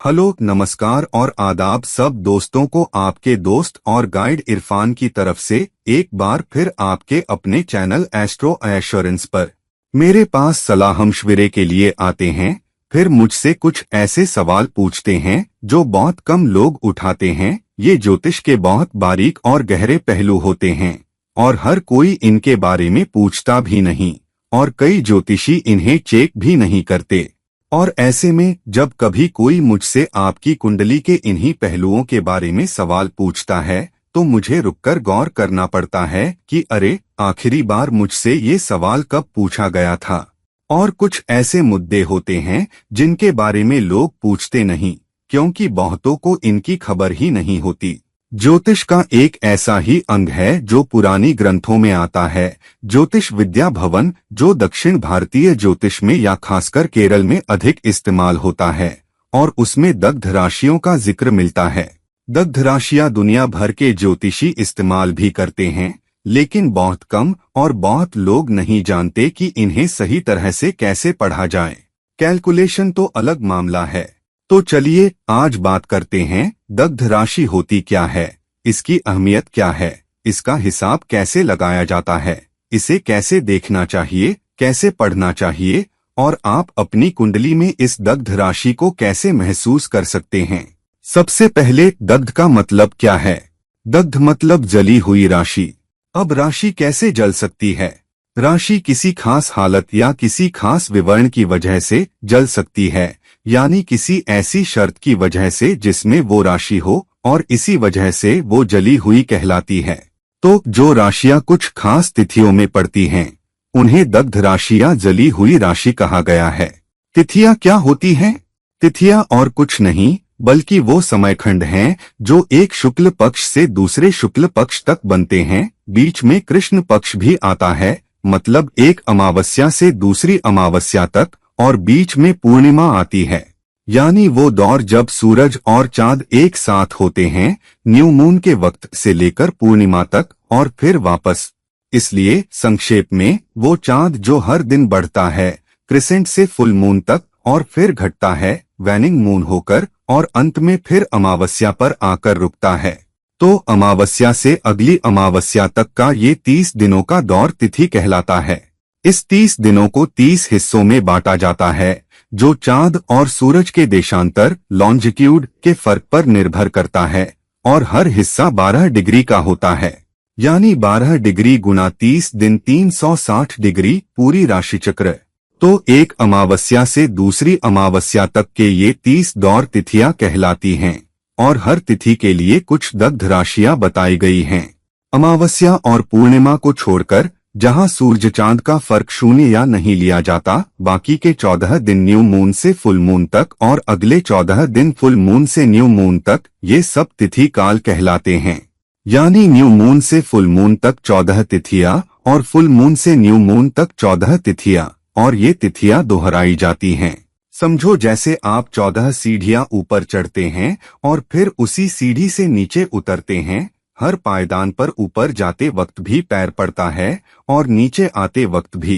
Hello, नमस्कार और आदाब सब दोस्तों को आपके दोस्त और गाइड इरफान की तरफ से एक बार फिर आपके अपने चैनल एस्ट्रो एश्योरेंस पर। मेरे पास सलाह मशविरे के लिए आते हैं, फिर मुझसे कुछ ऐसे सवाल पूछते हैं जो बहुत कम लोग उठाते हैं। ये ज्योतिष के बहुत बारीक और गहरे पहलू होते हैं और हर कोई इनके बारे में पूछता भी नहीं और कई ज्योतिषी इन्हें चेक भी नहीं करते। और ऐसे में जब कभी कोई मुझसे आपकी कुंडली के इन्हीं पहलुओं के बारे में सवाल पूछता है तो मुझे रुककर गौर करना पड़ता है कि अरे, आखिरी बार मुझसे ये सवाल कब पूछा गया था। और कुछ ऐसे मुद्दे होते हैं जिनके बारे में लोग पूछते नहीं क्योंकि बहुतों को इनकी खबर ही नहीं होती। ज्योतिष का एक ऐसा ही अंग है जो पुरानी ग्रंथों में आता है, ज्योतिष विद्या भवन, जो दक्षिण भारतीय ज्योतिष में या खासकर केरल में अधिक इस्तेमाल होता है और उसमें दग्ध राशियों का जिक्र मिलता है। दग्ध राशियां दुनिया भर के ज्योतिषी इस्तेमाल भी करते हैं, लेकिन बहुत कम और बहुत लोग नहीं जानते कि इन्हें सही तरह से कैसे पढ़ा जाए। कैलकुलेशन तो अलग मामला है। तो चलिए आज बात करते हैं, दग्ध राशि होती क्या है, इसकी अहमियत क्या है, इसका हिसाब कैसे लगाया जाता है, इसे कैसे देखना चाहिए, कैसे पढ़ना चाहिए और आप अपनी कुंडली में इस दग्ध राशि को कैसे महसूस कर सकते हैं। सबसे पहले दग्ध का मतलब क्या है। दग्ध मतलब जली हुई राशि। अब राशि कैसे जल सकती है। राशि किसी खास हालत या किसी खास विवरण की वजह से जल सकती है, यानी किसी ऐसी शर्त की वजह से जिसमें वो राशि हो और इसी वजह से वो जली हुई कहलाती है। तो जो राशियां कुछ खास तिथियों में पड़ती हैं उन्हें दग्ध राशियां जली हुई राशि कहा गया है। तिथियां क्या होती हैं। तिथियां और कुछ नहीं बल्कि वो समयखंड हैं जो एक शुक्ल पक्ष से दूसरे शुक्ल पक्ष तक बनते हैं। बीच में कृष्ण पक्ष भी आता है, मतलब एक अमावस्या से दूसरी अमावस्या तक, और बीच में पूर्णिमा आती है, यानी वो दौर जब सूरज और चांद एक साथ होते हैं, न्यू मून के वक्त से लेकर पूर्णिमा तक और फिर वापस। इसलिए संक्षेप में वो चांद जो हर दिन बढ़ता है क्रिसेंट से फुल मून तक और फिर घटता है वैनिंग मून होकर और अंत में फिर अमावस्या पर आकर रुकता है। तो अमावस्या से अगली अमावस्या तक का ये 30 दिनों का दौर तिथि कहलाता है। इस 30 दिनों को 30 हिस्सों में बांटा जाता है जो चांद और सूरज के देशांतर लॉन्जिट्यूड के फर्क पर निर्भर करता है और हर हिस्सा 12 डिग्री का होता है, यानी 12 डिग्री गुना 30 दिन 360 डिग्री पूरी राशि चक्र। तो एक अमावस्या से दूसरी अमावस्या तक के ये 30 दौर तिथियां कहलाती हैं और हर तिथि के लिए कुछ दग्ध राशियां बताई गई हैं। अमावस्या और पूर्णिमा को छोड़कर जहां सूरज चांद का फर्क शून्य या नहीं लिया जाता, बाकी के 14 दिन न्यू मून से फुल मून तक और अगले 14 दिन फुल मून से न्यू मून तक, ये सब तिथि काल कहलाते हैं। यानी न्यू मून से फुल मून तक 14 तिथियां और फुल मून से न्यू मून तक 14 तिथियां, और ये तिथियां दोहराई जाती हैं। समझो जैसे आप 14 सीढ़ियां ऊपर चढ़ते हैं और फिर उसी सीढ़ी से नीचे उतरते हैं। हर पायदान पर ऊपर जाते वक्त भी पैर पड़ता है और नीचे आते वक्त भी,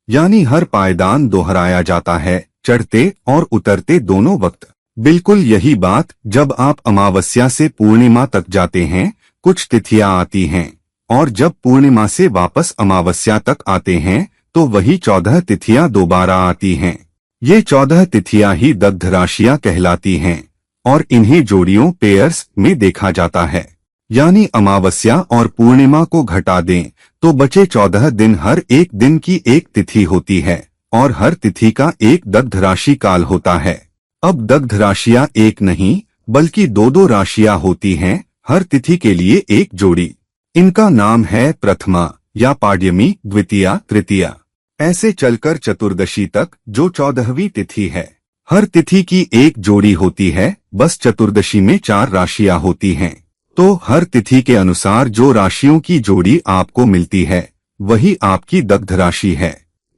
यानी हर पायदान दोहराया जाता है, चढ़ते और उतरते दोनों वक्त। बिल्कुल यही बात जब आप अमावस्या से पूर्णिमा तक जाते हैं, कुछ तिथियां आती हैं और जब पूर्णिमा से वापस अमावस्या तक आते हैं तो वही 14 तिथियां दोबारा आती हैं। ये 14 तिथियां ही दग्ध राशियां कहलाती हैं और इन्हें जोड़ियों पेयर्स में देखा जाता है। यानी अमावस्या और पूर्णिमा को घटा दें तो बचे 14 दिन हर एक दिन की एक तिथि होती है और हर तिथि का एक दग्ध राशि काल होता है। अब दग्ध राशियां एक नहीं बल्कि दो राशियां होती हैं, हर तिथि के लिए एक जोड़ी। इनका नाम है प्रथमा या पाड्यमी, द्वितीया, तृतीया, ऐसे चलकर चतुर्दशी तक जो 14वीं तिथि है। हर तिथि की एक जोड़ी होती है, बस चतुर्दशी में 4 राशियां होती हैं। तो हर तिथि के अनुसार जो राशियों की जोड़ी आपको मिलती है वही आपकी दग्ध राशि है।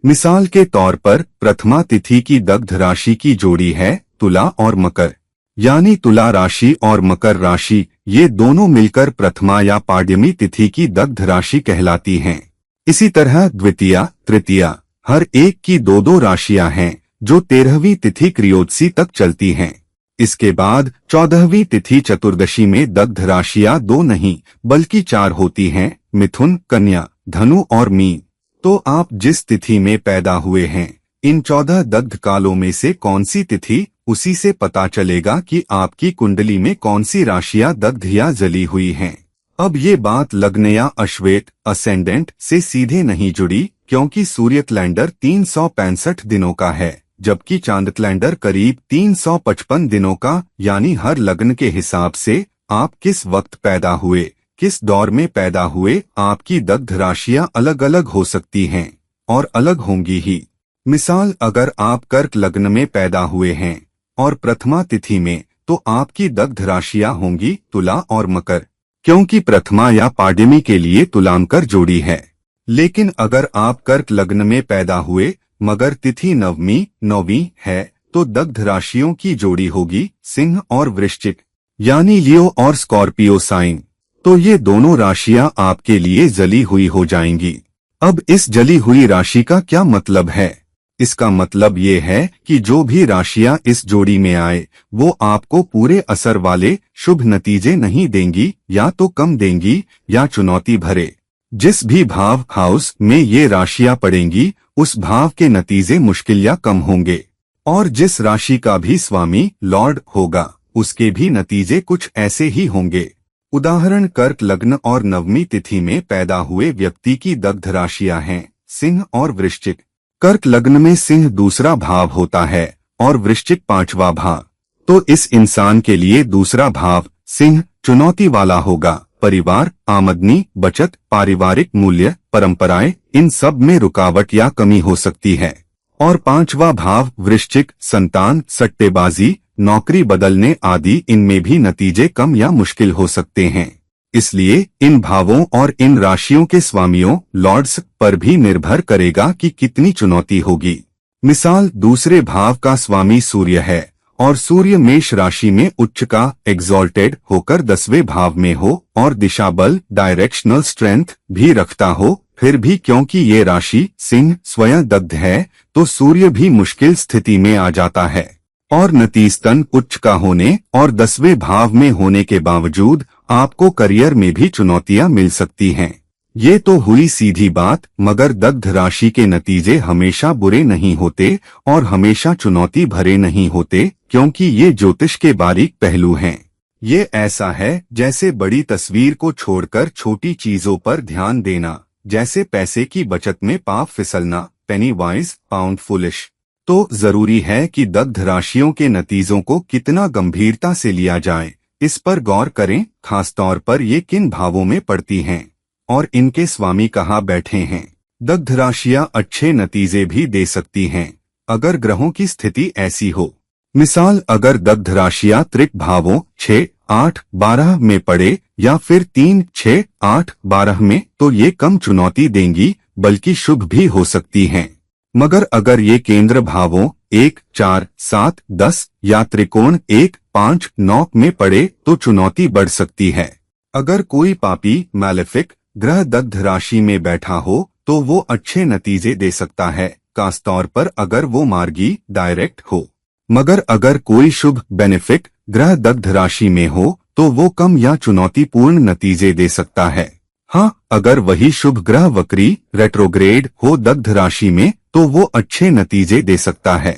मिसाल के तौर पर प्रथमा तिथि की दग्ध राशि की जोड़ी है तुला और मकर, यानी तुला राशि और मकर राशि, ये दोनों मिलकर प्रथमा या पाड्यमी तिथि की दग्ध राशि कहलाती हैं। इसी तरह द्वितीया, तृतीया, हर एक की 2 राशियां हैं जो 13वीं तिथि क्रियोदशी तक चलती हैं। इसके बाद 14वीं तिथि चतुर्दशी में दग्ध राशियां 2 नहीं बल्कि 4 होती हैं, मिथुन, कन्या, धनु और मीन। तो आप जिस तिथि में पैदा हुए हैं, इन 14 दग्ध कालों में से कौन सी तिथि, उसी से पता चलेगा कि आपकी कुंडली में कौन सी राशियां दग्ध या जली हुई हैं। अब ये बात लग्न या अश्वेत असेंडेंट से सीधे नहीं जुड़ी, क्योंकि सूर्य कैलेंडर 365 दिनों का है, जबकि चांद कैलेंडर करीब 355 दिनों का। यानी हर लग्न के हिसाब से आप किस वक्त पैदा हुए, किस दौर में पैदा हुए, आपकी दग्ध राशियां अलग अलग हो सकती हैं और अलग होंगी ही। मिसाल, अगर आप कर्क लग्न में पैदा हुए हैं और प्रथमा तिथि में, तो आपकी दग्ध राशियां होंगी तुला और मकर, क्योंकि प्रथमा या पाड्यमी के लिए तुलांकर जोड़ी है। लेकिन अगर आप कर्क लग्न में पैदा हुए मगर तिथि नौवीं है, तो दग्ध राशियों की जोड़ी होगी सिंह और वृश्चिक, यानी लियो और स्कॉर्पियो साइन। तो ये दोनों राशियां आपके लिए जली हुई हो जाएंगी। अब इस जली हुई राशि का क्या मतलब है? इसका मतलब ये है कि जो भी राशियां इस जोड़ी में आए, वो आपको पूरे असर वाले शुभ नतीजे नहीं देंगी, या तो कम देंगी या चुनौती भरे। जिस भी भाव हाउस में ये राशियां पड़ेंगी, उस भाव के नतीजे मुश्किल या कम होंगे। और जिस राशि का भी स्वामी लॉर्ड होगा, उसके भी नतीजे कुछ ऐसे ही होंगे। उदाहरण, कर्क लग्न और नवमी तिथि में पैदा हुए व्यक्ति की दग्ध राशियां हैं सिंह और वृश्चिक। कर्क लग्न में सिंह दूसरा भाव होता है और वृश्चिक 5वां भाव। तो इस इंसान के लिए दूसरा भाव सिंह चुनौती वाला होगा। परिवार, आमदनी, बचत, पारिवारिक मूल्य, परंपराएं, इन सब में रुकावट या कमी हो सकती है। और 5वां भाव वृश्चिक, संतान, सट्टेबाजी, नौकरी बदलने आदि, इनमें भी नतीजे कम या मुश्किल हो सकते हैं। इसलिए इन भावों और इन राशियों के स्वामियों लॉर्ड्स पर भी निर्भर करेगा कि कितनी चुनौती होगी। मिसाल, दूसरे भाव का स्वामी सूर्य है और सूर्य मेष राशि में उच्च का एग्जॉल्टेड होकर 10वें भाव में हो और दिशा बल डायरेक्शनल स्ट्रेंथ भी रखता हो, फिर भी क्योंकि ये राशि सिंह स्वयं दग्ध है, तो सूर्य भी मुश्किल स्थिति में आ जाता है। और नतीजतन उच्च का होने और 10वें भाव में होने के बावजूद आपको करियर में भी चुनौतियां मिल सकती हैं। ये तो हुई सीधी बात, मगर दग्ध राशि के नतीजे हमेशा बुरे नहीं होते और हमेशा चुनौती भरे नहीं होते, क्योंकि ये ज्योतिष के बारीक पहलू हैं। ये ऐसा है जैसे बड़ी तस्वीर को छोड़कर छोटी चीजों पर ध्यान देना, जैसे पैसे की बचत में पाँव फिसलना, पेनी वाइज पाउंड फुलिश। तो जरूरी है कि दग्ध राशियों के नतीजों को कितना गंभीरता से लिया जाए, इस पर गौर करें, खासतौर पर ये किन भावों में पड़ती हैं और इनके स्वामी कहाँ बैठे हैं। दग्ध राशियां अच्छे नतीजे भी दे सकती हैं अगर ग्रहों की स्थिति ऐसी हो। मिसाल, अगर दग्ध राशियां त्रिक भावों 6, 8, 12 में पड़े या फिर 3, 6, 8, 12 में, तो ये कम चुनौती देंगी बल्कि शुभ भी हो सकती हैं। मगर अगर ये केंद्र भावों 1, 4, 7, 10 या त्रिकोण 1, 5, 9 में पड़े तो चुनौती बढ़ सकती है। अगर कोई पापी मैलेफिक ग्रह दग्ध राशि में बैठा हो तो वो अच्छे नतीजे दे सकता है, खासतौर पर अगर वो मार्गी डायरेक्ट हो। मगर अगर कोई शुभ बेनिफिक ग्रह दग्ध राशि में हो तो वो कम या चुनौतीपूर्ण नतीजे दे सकता है। हाँ, अगर वही शुभ ग्रह वक्री रेट्रोग्रेड हो दग्ध राशि में तो वो अच्छे नतीजे दे सकता है।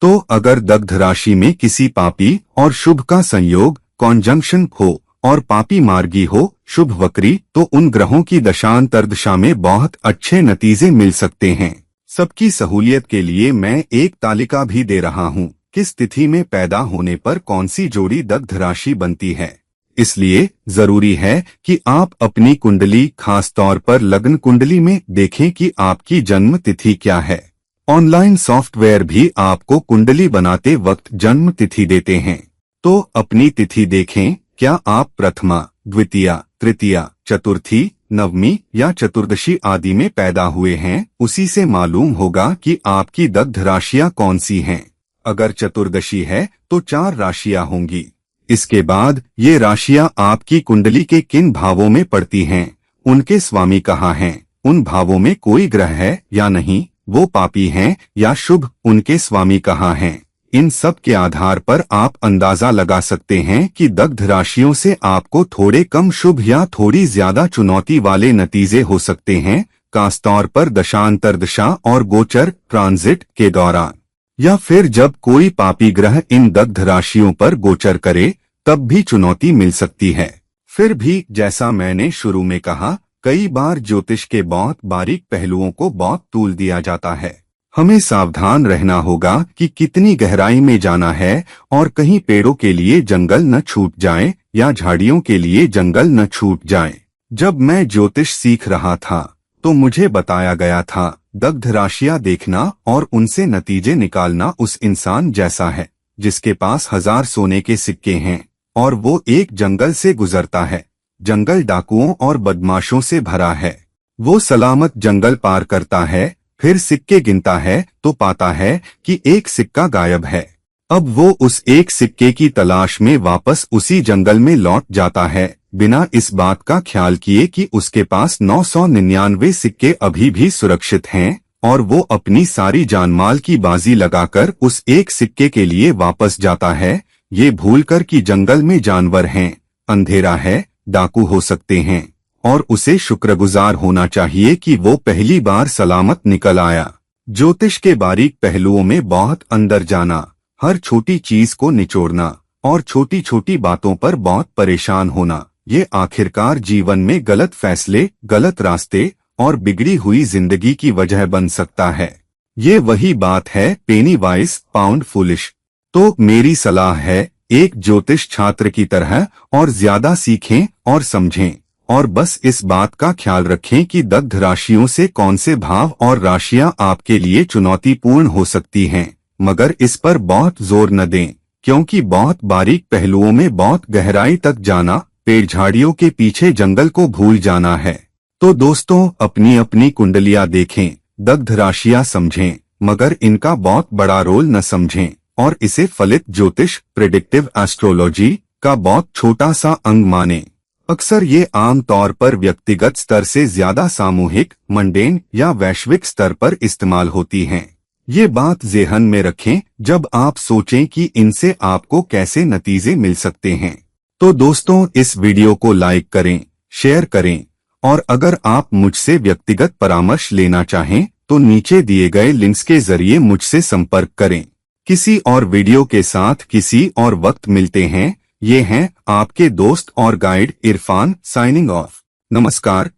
तो अगर दग्ध राशि में किसी पापी और शुभ का संयोग कॉन्जंक्शन हो और पापी मार्गी हो शुभ वक्री, तो उन ग्रहों की दशांतर्दशा में बहुत अच्छे नतीजे मिल सकते हैं। सबकी सहूलियत के लिए मैं एक तालिका भी दे रहा हूँ, किस तिथि में पैदा होने पर कौन सी जोड़ी दग्ध राशि बनती है। इसलिए जरूरी है कि आप अपनी कुंडली, खास तौर पर लग्न कुंडली में देखें कि आपकी जन्म तिथि क्या है। ऑनलाइन सॉफ्टवेयर भी आपको कुंडली बनाते वक्त जन्म तिथि देते हैं, तो अपनी तिथि देखें। क्या आप प्रथमा, द्वितीया, तृतीया, चतुर्थी, नवमी या चतुर्दशी आदि में पैदा हुए हैं, उसी से मालूम होगा कि आपकी दग्ध राशियां कौन सी हैं। अगर चतुर्दशी है तो 4 राशियां होंगी। इसके बाद ये राशियां आपकी कुंडली के किन भावों में पड़ती हैं, उनके स्वामी कहाँ हैं, उन भावों में कोई ग्रह है या नहीं, वो पापी हैं या शुभ, उनके स्वामी कहाँ हैं, इन सब के आधार पर आप अंदाजा लगा सकते हैं कि दग्ध राशियों से आपको थोड़े कम शुभ या थोड़ी ज्यादा चुनौती वाले नतीजे हो सकते हैं, खासतौर पर दशांतर दशा और गोचर ट्रांजिट के दौरान, या फिर जब कोई पापी ग्रह इन दग्ध राशियों पर गोचर करे तब भी चुनौती मिल सकती है। फिर भी जैसा मैंने शुरू में कहा, कई बार ज्योतिष के बहुत बारीक पहलुओं को बहुत तूल दिया जाता है। हमें सावधान रहना होगा कि कितनी गहराई में जाना है और कहीं पेड़ों के लिए जंगल न छूट जाए या झाड़ियों के लिए जंगल न छूट जाए। जब मैं ज्योतिष सीख रहा था तो मुझे बताया गया था दग्ध राशियां देखना और उनसे नतीजे निकालना उस इंसान जैसा है जिसके पास 1000 सोने के सिक्के हैं और वो एक जंगल से गुजरता है। जंगल डाकुओं और बदमाशों से भरा है। वो सलामत जंगल पार करता है, फिर सिक्के गिनता है तो पाता है कि एक सिक्का गायब है। अब वो उस एक सिक्के की तलाश में वापस उसी जंगल में लौट जाता है, बिना इस बात का ख्याल किए कि उसके पास 999 सिक्के अभी भी सुरक्षित हैं, और वो अपनी सारी जानमाल की बाजी लगाकर उस एक सिक्के के लिए वापस जाता है, ये भूलकर कि जंगल में जानवर हैं, अंधेरा है, डाकू हो सकते हैं, और उसे शुक्रगुजार होना चाहिए कि वो पहली बार सलामत निकल आया। ज्योतिष के बारीक पहलुओं में बहुत अंदर जाना, हर छोटी चीज को निचोड़ना और छोटी छोटी बातों पर बहुत परेशान होना, ये आखिरकार जीवन में गलत फैसले, गलत रास्ते और बिगड़ी हुई जिंदगी की वजह बन सकता है। ये वही बात है पेनी वाइज पाउंड फुलिश। तो मेरी सलाह है, एक ज्योतिष छात्र की तरह और ज्यादा सीखें और समझें, और बस इस बात का ख्याल रखें कि दग्ध राशियों से कौन से भाव और राशियां आपके लिए चुनौतीपूर्ण हो सकती हैं, मगर इस पर बहुत जोर न दें, क्योंकि बहुत बारीक पहलुओं में बहुत गहराई तक जाना पेड़ झाड़ियों के पीछे जंगल को भूल जाना है। तो दोस्तों, अपनी अपनी कुंडलियां देखें, दग्ध राशियां समझें, मगर इनका बहुत बड़ा रोल न समझें और इसे फलित ज्योतिष प्रेडिक्टिव एस्ट्रोलॉजी का बहुत छोटा सा अंग मानें। अक्सर ये आम तौर पर व्यक्तिगत स्तर से ज्यादा सामूहिक, मंडेन या वैश्विक स्तर पर इस्तेमाल होती हैं। ये बात ज़हन में रखें जब आप सोचें कि इनसे आपको कैसे नतीजे मिल सकते हैं। तो दोस्तों, इस वीडियो को लाइक करें, शेयर करें, और अगर आप मुझसे व्यक्तिगत परामर्श लेना चाहें तो नीचे दिए गए लिंक्स के जरिए मुझसे संपर्क करें। किसी और वीडियो के साथ किसी और वक्त मिलते हैं। ये हैं आपके दोस्त और गाइड इरफान, साइनिंग ऑफ। नमस्कार।